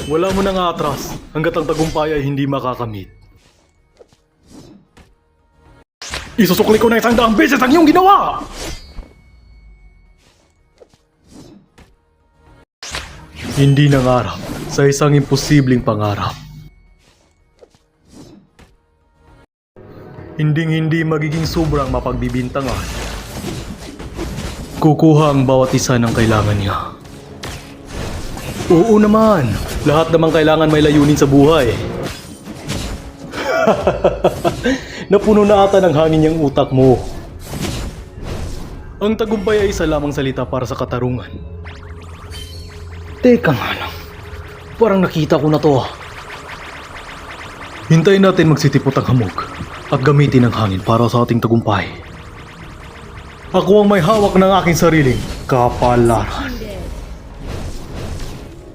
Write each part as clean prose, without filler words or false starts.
Wala mo nang atras hanggat ang tagumpay ay hindi makakamit. Isusukli ko na 100 beses ang iyong ginawa! Hindi nangarap sa isang imposibleng pangarap. Hinding-hindi magiging sobrang mapagbibintangan. Kukuha ang bawat isa ng kailangan niya. Oo naman, lahat naman kailangan may layunin sa buhay. Napuno na ata ng hangin yung utak mo. Ang tagumpay ay isa lamang salita para sa katarungan. Teka nga lang, parang nakita ko na to. Hintayin natin magsitipot ang hamog at gamitin ang hangin para sa ating tagumpay. Ako ang may hawak ng aking sariling kapalaran.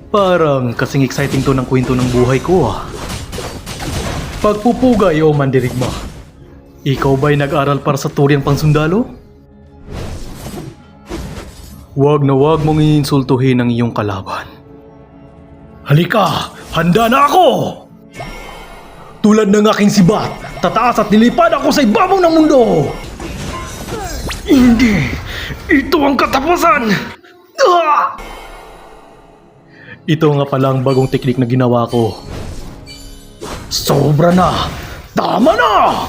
Parang kasing exciting to ng kwento ng buhay ko Pagpupugay o mandirigma, ikaw ba'y nag-aral para sa turyang pangsundalo? Huwag na huwag mong iinsultuhin ang iyong kalaban. Halika! Handa na ako! Tulad ng aking sibat, tataas at nilipad ako sa ibabaw ng mundo! Hindi! Ito ang katapusan! Ah! Ito nga pala ang bagong teknik na ginawa ko. Sobra na! Tama na!